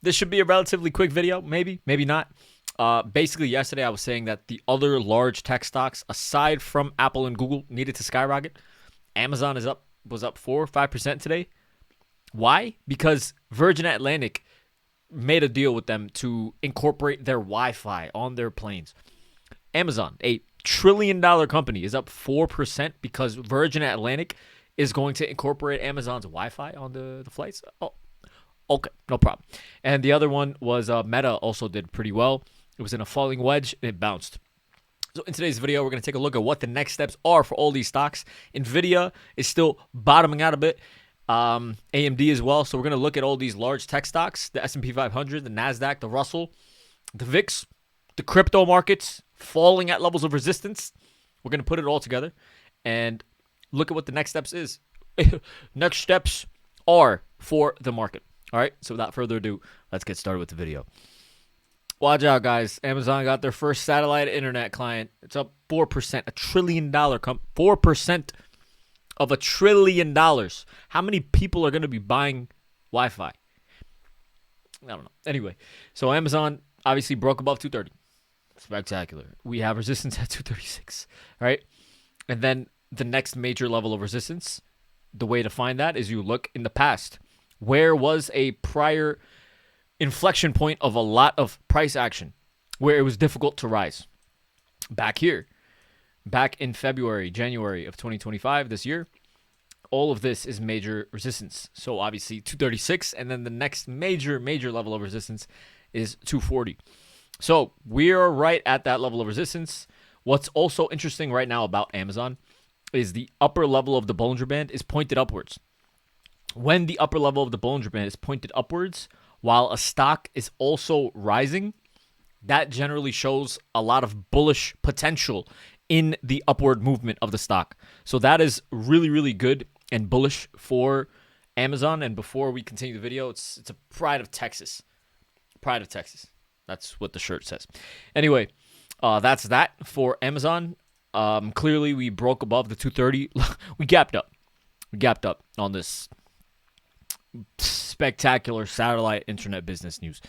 This should be a relatively quick video, maybe not. Basically, yesterday I was saying that the other large tech stocks, aside from Apple and Google, needed to skyrocket. Amazon was up 4 or 5% today. Why? Because Virgin Atlantic made a deal with them to incorporate their Wi-Fi on their planes. Amazon, a trillion-dollar company, is up 4% because Virgin Atlantic is going to incorporate Amazon's Wi-Fi on the flights. Oh, okay, no problem. And the other one was Meta also did pretty well. It was in a falling wedge, and it bounced. So in today's video, we're going to take a look at what the next steps are for all these stocks. Nvidia is still bottoming out a bit. AMD as well. So we're going to look at all these large tech stocks, the SP500, the NASDAQ, the Russell, the VIX, the crypto markets falling at levels of resistance. We're going to put it all together and look at what the next steps is. Next steps are for the market. All right. So without further ado, let's get started with the video. Watch out, guys. Amazon got their first satellite internet client. It's up 4%, $1 trillion. 4% of $1 trillion. How many people are going to be buying Wi-Fi? I don't know. Anyway, so Amazon obviously broke above 230. Spectacular. We have resistance at 236, right? And then the next major level of resistance, the way to find that is you look in the past. Where was a prior inflection point of a lot of price action where it was difficult to rise? Back here. Back in February, January of 2025, this year, all of this is major resistance. So obviously 236, and then the next major level of resistance is 240. So we are right at that level of resistance. What's also interesting right now about Amazon is the upper level of the Bollinger Band is pointed upwards. When the upper level of the Bollinger Band is pointed upwards, while a stock is also rising, that generally shows a lot of bullish potential in the upward movement of the stock. So that is really good and bullish for Amazon. And before we continue the video, it's a pride of Texas. Pride of Texas. That's what the shirt says. Anyway, that's that for Amazon. Clearly, we broke above the 230. We gapped up. We gapped up on this spectacular satellite internet business news.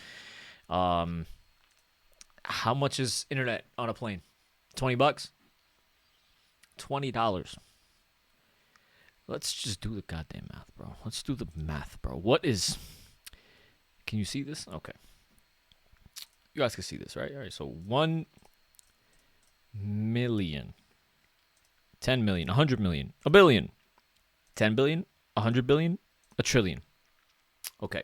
How much is internet on a plane? $20? $20. Let's just do the goddamn math, bro. Let's do the math, bro. What is... Can you see this? Okay. You guys can see this, right? All right, so 1 million, 10 million, 100 million, a billion, 10 billion, 100 billion, a trillion. Okay.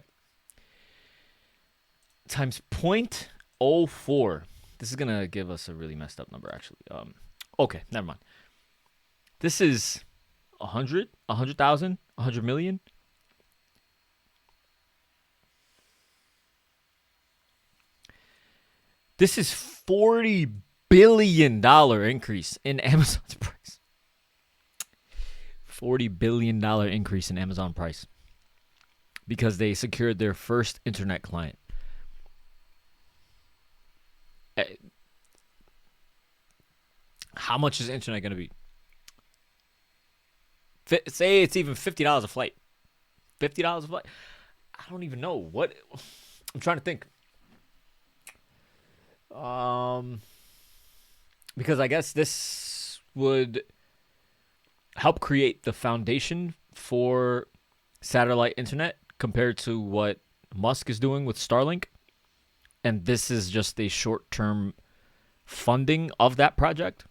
Times 0.04. This is going to give us a really messed up number, actually. Okay, never mind. This is 100, 100,000, 100 million. This is $40 billion increase in Amazon's price. $40 billion increase in Amazon price because they secured their first internet client. How much is internet going to be? Say it's even $50 a flight. $50 a flight? I don't even know. What? I'm trying to think. Because I guess this would help create the foundation for satellite internet compared to what Musk is doing with Starlink. And this is just a short-term funding of that project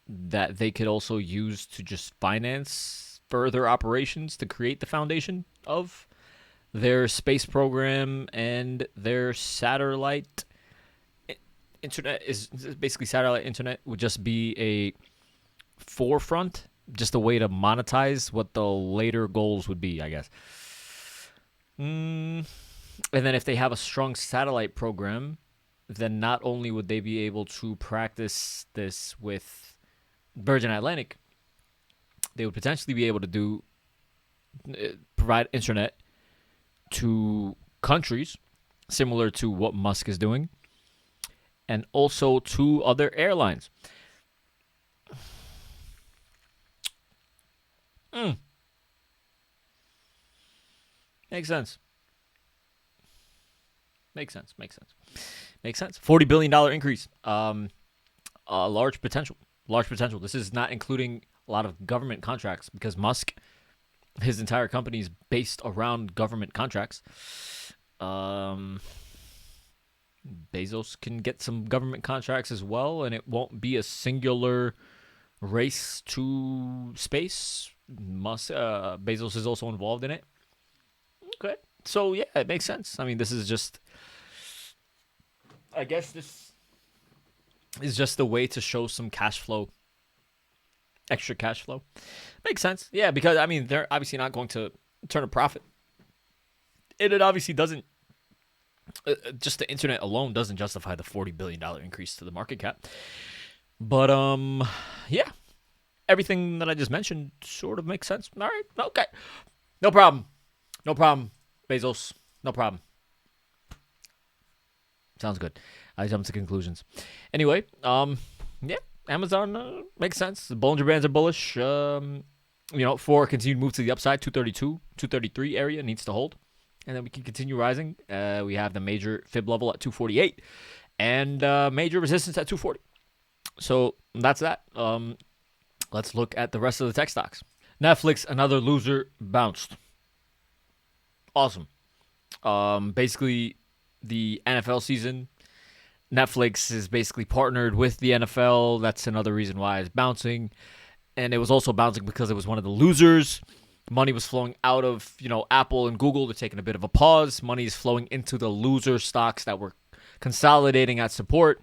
that they could also use to just finance further operations to create the foundation of their space program and their satellite internet. Is basically satellite internet would just be a forefront, just a way to monetize what the later goals would be, I guess. And then if they have a strong satellite program, then not only would they be able to practice this with Virgin Atlantic, they would potentially be able to provide internet to countries similar to what Musk is doing, and also to other airlines. Makes sense. Makes sense. Makes sense. Makes sense. $40 billion increase. Large potential. Large potential. This is not including a lot of government contracts because Musk, his entire company is based around government contracts. Bezos can get some government contracts as well, and it won't be a singular race to space. Bezos is also involved in it. Okay, so yeah, it makes sense. I mean, this is just, I guess this is just a way to show some cash flow, extra cash flow. Makes sense. Yeah, because I mean, they're obviously not going to turn a profit. It obviously doesn't. Just the internet alone doesn't justify the $40 billion increase to the market cap. But yeah, everything that I just mentioned sort of makes sense. All right, okay, no problem, no problem, Bezos, no problem. Sounds good. I jumped to conclusions. Anyway, yeah, Amazon makes sense. The Bollinger Bands are bullish. For a continued move to the upside, 232, 233 area needs to hold. And then we can continue rising. We have the major fib level at 248 and major resistance at 240. So that's that. Let's look at the rest of the tech stocks. Netflix, another loser, bounced. Awesome. Basically, the NFL season, Netflix is basically partnered with the NFL. That's another reason why it's bouncing. And it was also bouncing because it was one of the losers. Money was flowing out of, Apple and Google. They're taking a bit of a pause. Money is flowing into the loser stocks that were consolidating at support.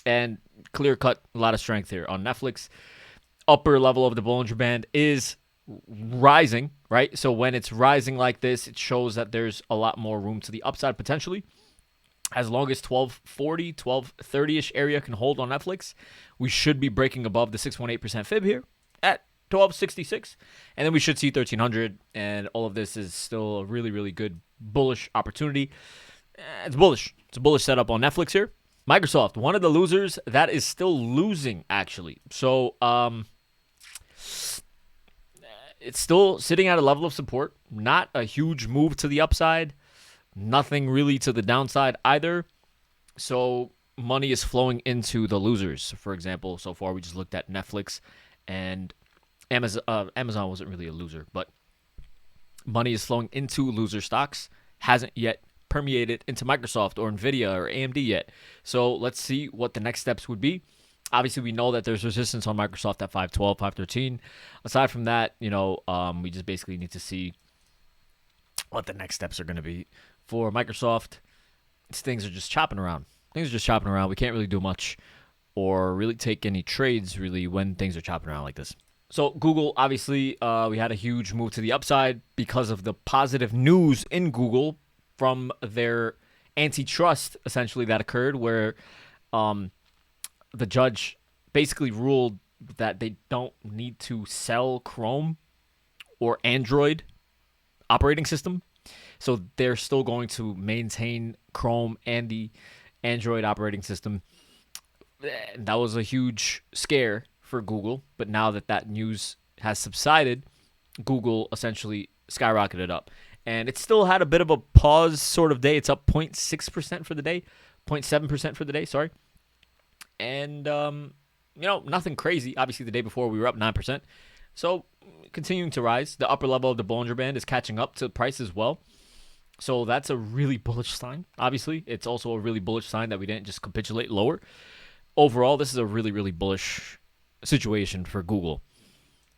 And clear cut, a lot of strength here on Netflix. Upper level of the Bollinger Band is rising, right? So when it's rising like this, it shows that there's a lot more room to the upside potentially. As long as 1240, 1230-ish area can hold on Netflix, we should be breaking above the 618% fib here at 1266. And then we should see 1300. And all of this is still a really, really good bullish opportunity. It's bullish. It's a bullish setup on Netflix here. Microsoft, one of the losers that is still losing, actually. So, it's still sitting at a level of support. Not a huge move to the upside. Nothing really to the downside either. So money is flowing into the losers. For example, so far we just looked at Netflix and Amazon. Amazon wasn't really a loser, but money is flowing into loser stocks. Hasn't yet permeated into Microsoft or Nvidia or AMD yet. So let's see what the next steps would be. Obviously, we know that there's resistance on Microsoft at 512, 513. Aside from that, we just basically need to see what the next steps are going to be. For Microsoft, things are just chopping around. We can't really do much or really take any trades, really, when things are chopping around like this. So Google, obviously, we had a huge move to the upside because of the positive news in Google from their antitrust, essentially, that occurred where the judge basically ruled that they don't need to sell Chrome or Android operating system. So they're still going to maintain Chrome and the Android operating system. That was a huge scare for Google. But now that news has subsided, Google essentially skyrocketed up. And it still had a bit of a pause sort of day. It's up 0.6% for the day, 0.7% for the day, sorry. And, nothing crazy. Obviously, the day before we were up 9%. So continuing to rise. The upper level of the Bollinger Band is catching up to the price as well. So that's a really bullish sign. Obviously, it's also a really bullish sign that we didn't just capitulate lower. Overall, this is a really, really bullish situation for Google.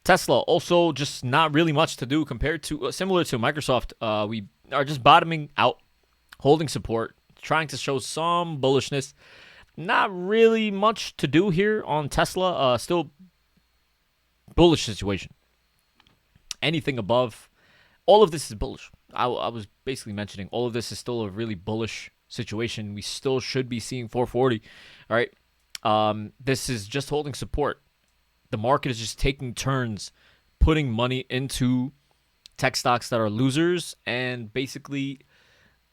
Tesla, also just not really much to do compared to, similar to Microsoft. We are just bottoming out, holding support, trying to show some bullishness. Not really much to do here on Tesla. Still bullish situation. Anything above, all of this is bullish. I was basically mentioning all of this is still a really bullish situation. We still should be seeing 440. All right. This is just holding support. The market is just taking turns, putting money into tech stocks that are losers, and basically,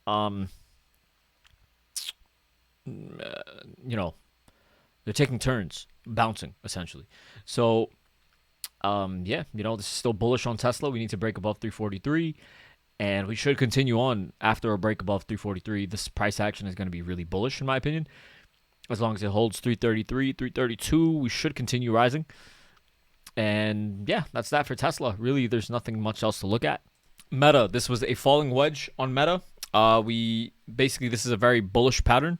they're taking turns, bouncing essentially. So, this is still bullish on Tesla. We need to break above 343. And we should continue on after a break above 343. This price action is going to be really bullish, in my opinion. As long as it holds 333, 332, we should continue rising. And yeah, that's that for Tesla. Really, there's nothing much else to look at. Meta, this was a falling wedge on Meta. This is a very bullish pattern.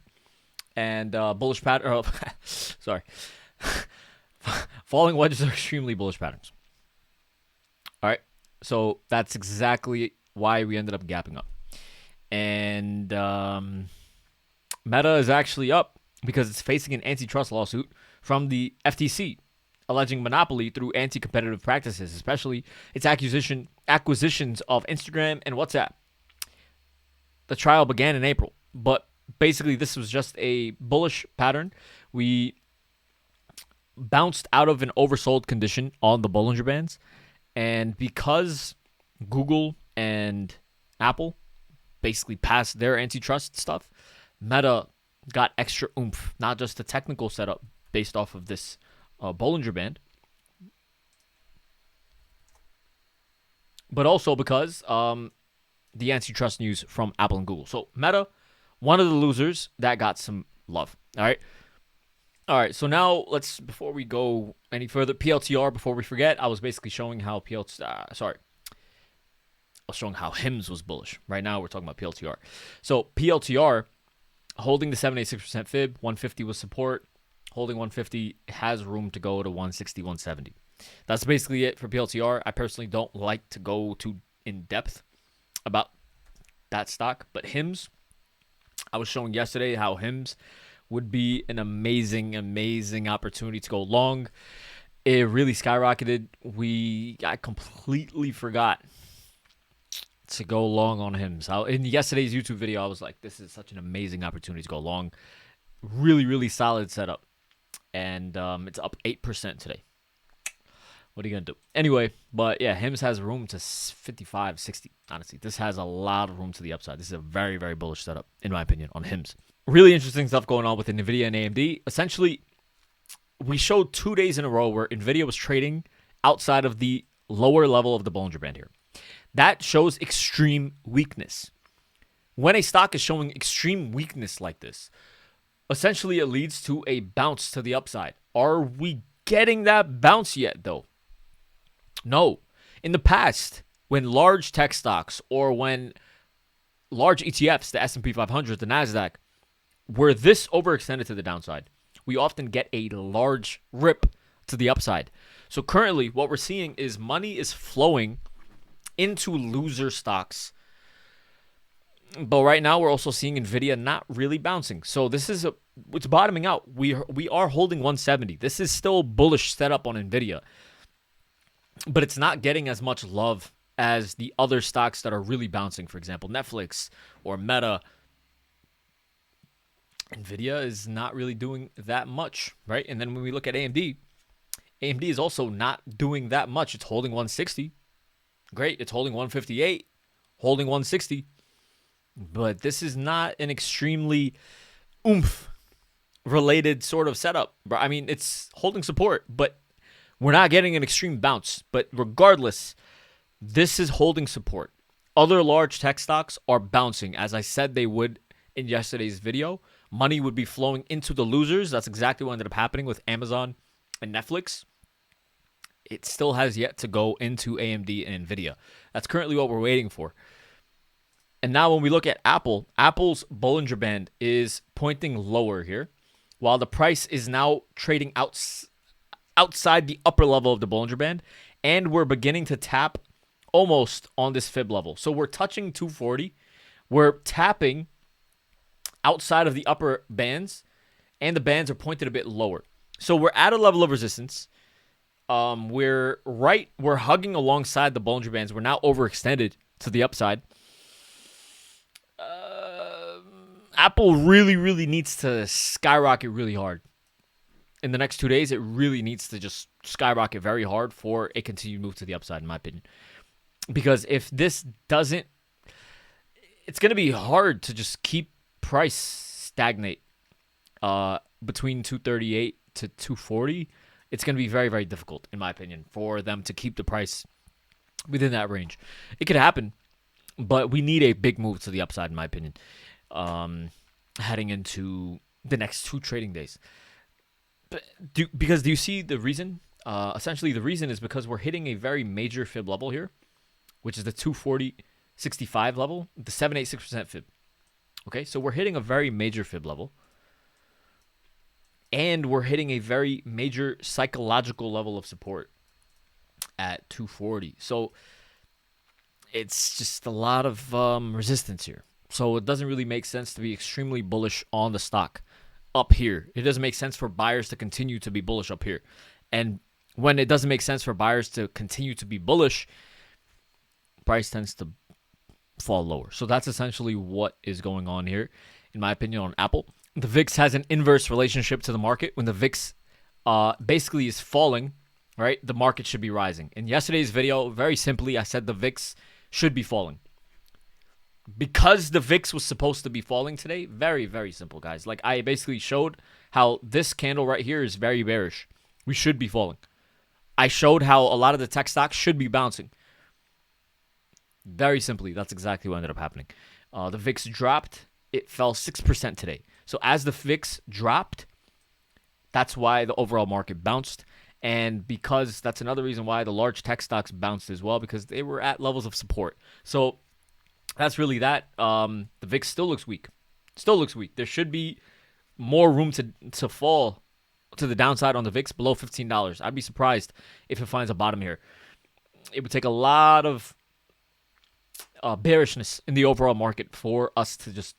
And bullish pattern, sorry. Falling wedges are extremely bullish patterns. All right, so that's exactly why we ended up gapping up. And Meta is actually up because it's facing an antitrust lawsuit from the FTC, alleging monopoly through anti-competitive practices, especially its acquisitions of Instagram and WhatsApp. The trial began in April, but basically this was just a bullish pattern. We bounced out of an oversold condition on the Bollinger Bands, and because Google and Apple basically passed their antitrust stuff, Meta got extra oomph, not just the technical setup based off of this Bollinger Band, but also because the antitrust news from Apple and Google. So Meta, one of the losers that got some love. All right. So now before we go any further, PLTR. Before we forget, I was basically showing how showing how HIMS was bullish. Right now we're talking about PLTR. So PLTR holding the 7.86% fib, 150 was support. Holding 150 has room to go to 160, 170. That's basically it for PLTR. I personally don't like to go too in depth about that stock, but HIMS, I was showing yesterday how HIMS would be an amazing opportunity to go long. It really skyrocketed. I completely forgot to go long on HIMS. In yesterday's YouTube video, I was like, this is such an amazing opportunity to go long. Really solid setup. And it's up 8% today. What are you going to do? Anyway, but yeah, HIMS has room to 55, 60. Honestly, this has a lot of room to the upside. This is a very bullish setup, in my opinion, on HIMS. Really interesting stuff going on with Nvidia and AMD. Essentially, we showed 2 days in a row where Nvidia was trading outside of the lower level of the Bollinger Band here. That shows extreme weakness. When a stock is showing extreme weakness like this, essentially it leads to a bounce to the upside. Are we getting that bounce yet, though? No. In the past, when large tech stocks or when large ETFs, the SP500, the NASDAQ, were this overextended to the downside, we often get a large rip to the upside. So currently, what we're seeing is money is flowing into loser stocks. But right now, we're also seeing Nvidia not really bouncing. So this is it's bottoming out. We are holding 170. This is still a bullish setup on Nvidia, but it's not getting as much love as the other stocks that are really bouncing. For example, Netflix or Meta. Nvidia is not really doing that much, right? And then when we look at AMD, AMD is also not doing that much. It's holding 160. Great. It's holding 158, holding 160. But this is not an extremely oomph related sort of setup. I mean, it's holding support, but we're not getting an extreme bounce. But regardless, this is holding support. Other large tech stocks are bouncing, as I said they would in yesterday's video. Money would be flowing into the losers. That's exactly what ended up happening with Amazon and Netflix. It still has yet to go into AMD and Nvidia. That's currently what we're waiting for. And now when we look at Apple, Apple's Bollinger Band is pointing lower here, while the price is now trading outside the upper level of the Bollinger Band, and we're beginning to tap almost on this fib level. So we're touching 240. We're tapping outside of the upper bands, and the bands are pointed a bit lower. So we're at a level of resistance. We're hugging alongside the Bollinger Bands. We're now overextended to the upside. Apple really needs to skyrocket really hard. In the next 2 days, it really needs to just skyrocket very hard for a continued move to the upside, in my opinion. Because if this doesn't, it's going to be hard to just keep price stagnate between 238 to 240. It's going to be very difficult, in my opinion, for them to keep the price within that range. It could happen. But we need a big move to the upside, in my opinion, heading into the next 2 trading days. Because do you see the reason? Essentially, the reason is because we're hitting a very major fib level here, which is the 240.65 level, the 786% fib. Okay, so we're hitting a very major fib level. And we're hitting a very major psychological level of support at 240. So it's just a lot of resistance here. So it doesn't really make sense to be extremely bullish on the stock up here. It doesn't make sense for buyers to continue to be bullish up here. And when it doesn't make sense for buyers to continue to be bullish, price tends to fall lower. So that's essentially what is going on here, in my opinion, on Apple. The VIX has an inverse relationship to the market. When the VIX basically is falling, right, the market should be rising. In yesterday's video, very simply, I said the VIX should be falling. Because the VIX was supposed to be falling today, very, very simple, guys. Like, I basically showed how this candle right here is very bearish. We should be falling. I showed how a lot of the tech stocks should be bouncing. Very simply, that's exactly what ended up happening. The VIX dropped. It fell 6% today. So as the VIX dropped, that's why the overall market bounced. And because that's another reason why the large tech stocks bounced as well, because they were at levels of support. So that's really that. The VIX still looks weak. Still looks weak. There should be more room to fall to the downside on the VIX below $15. I'd be surprised if it finds a bottom here. It would take a lot of bearishness in the overall market for us to just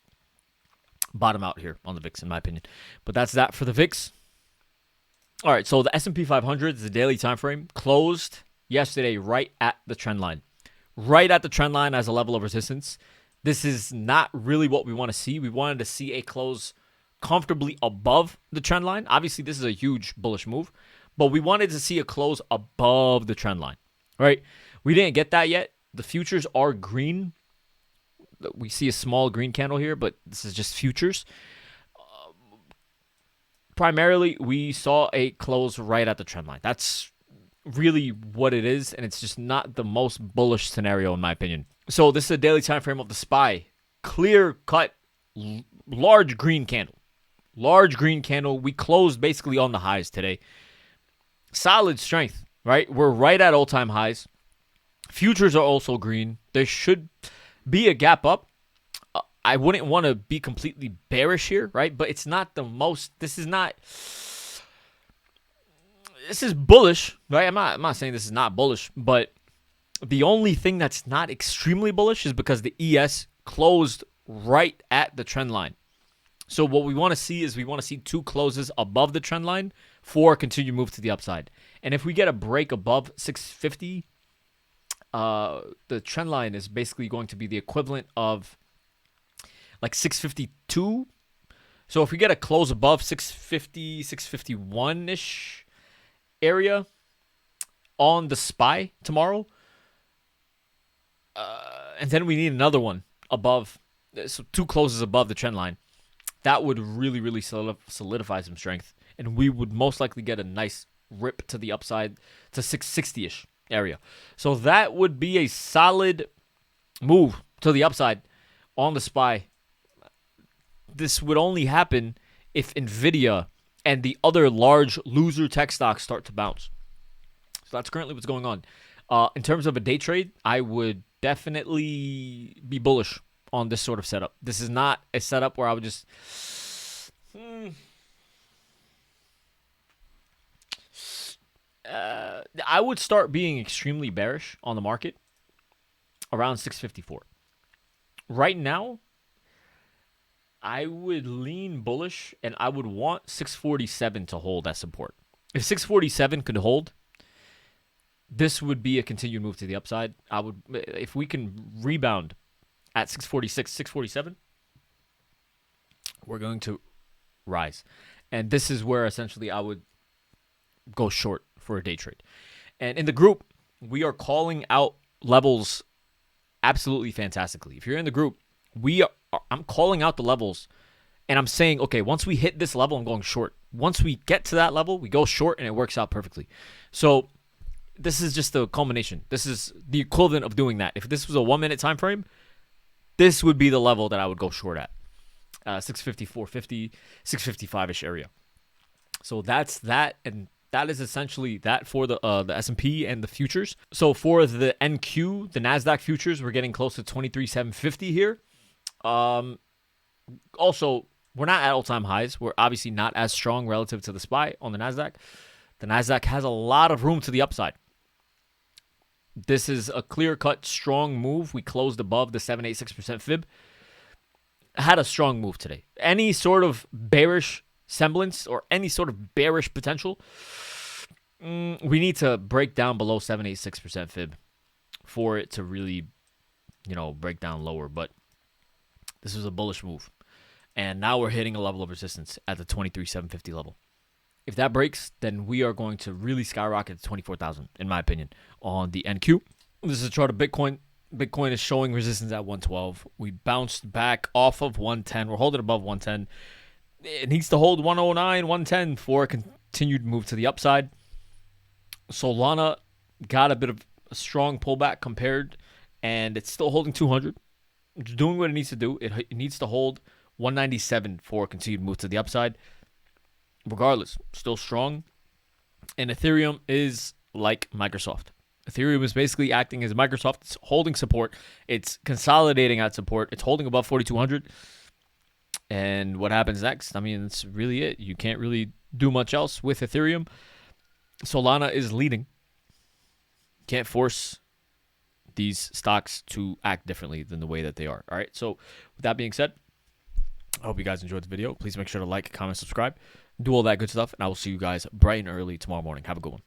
bottom out here on the VIX, in my opinion. But that's that for the VIX. All right, so the S&P 500, the daily time frame, closed yesterday right at the trend line. Right at the trend line as a level of resistance. This is not really what we want to see. We wanted to see a close comfortably above the trend line. Obviously, this is a huge bullish move, but we wanted to see a close above the trend line, right? We didn't get that yet. The futures are green. We see a small green candle here, but this is just futures. Primarily, we saw a close right at the trend line. That's really what it is, and it's just not the most bullish scenario, in my opinion. So this is a daily time frame of the SPY. Clear-cut, large green candle. Large green candle. We closed basically on the highs today. Solid strength, right? We're right at all-time highs. Futures are also green. There should be a gap up. I wouldn't want to be completely bearish here, right? But it's not the most. This is bullish, right? I'm not saying this is not bullish, but the only thing that's not extremely bullish is because the ES closed right at the trend line. So what we want to see is we want to see 2 closes above the trend line for a continued move to the upside. And if we get a break above 650, the trend line is basically going to be the equivalent of like 652. So if we get a close above 650, 651-ish area on the SPY tomorrow, and then we need another one above, so 2 closes above the trend line, that would really, really solidify some strength. And we would most likely get a nice rip to the upside to 660-ish area. So that would be a solid move to the upside on the SPY. This would only happen if Nvidia and the other large loser tech stocks start to bounce. So that's currently what's going on. In terms of a day trade, I would definitely be bullish on this sort of setup. This is not a setup where I would just... I would start being extremely bearish on the market around 654. Right now, I would lean bullish, and I would want 647 to hold as support. If 647 could hold, this would be a continued move to the upside. If we can rebound at 646, 647, we're going to rise. And this is where essentially I would go short for a day trade. And in the group, we are calling out levels absolutely fantastically. If you're in the group, I'm calling out the levels, and I'm saying, okay, once we hit this level, I'm going short. Once we get to that level, we go short, and it works out perfectly. So this is just the culmination. This is the equivalent of doing that. If this was a 1-minute time frame, this would be the level that I would go short at. 650, 450, 655-ish area. So that's that, and that is essentially that for the S&P and the futures. So for the NQ, the NASDAQ futures, we're getting close to 23,750 here. Also, we're not at all-time highs. We're obviously not as strong relative to the SPY on the NASDAQ. The NASDAQ has a lot of room to the upside. This is a clear-cut, strong move. We closed above the 786% fib. Had a strong move today. Any sort of bearish semblance or any sort of bearish potential, we need to break down below 786% fib for it to really, break down lower. But this was a bullish move. And now we're hitting a level of resistance at the 23,750 level. If that breaks, then we are going to really skyrocket to 24,000, in my opinion, on the NQ. This is a chart of Bitcoin. Bitcoin is showing resistance at 112. We bounced back off of 110. We're holding above 110. It needs to hold 109, 110 for a continued move to the upside. Solana got a bit of a strong pullback compared, and it's still holding 200. It's doing what it needs to do. It needs to hold 197 for a continued move to the upside. Regardless, still strong. And Ethereum is like Microsoft. Ethereum is basically acting as Microsoft. It's holding support. It's consolidating at support. It's holding above 4,200. And what happens next? I mean, that's really it. You can't really do much else with Ethereum. Solana is leading. Can't force these stocks to act differently than the way that they are. All right. So with that being said, I hope you guys enjoyed the video. Please make sure to like, comment, subscribe, do all that good stuff. And I will see you guys bright and early tomorrow morning. Have a good one.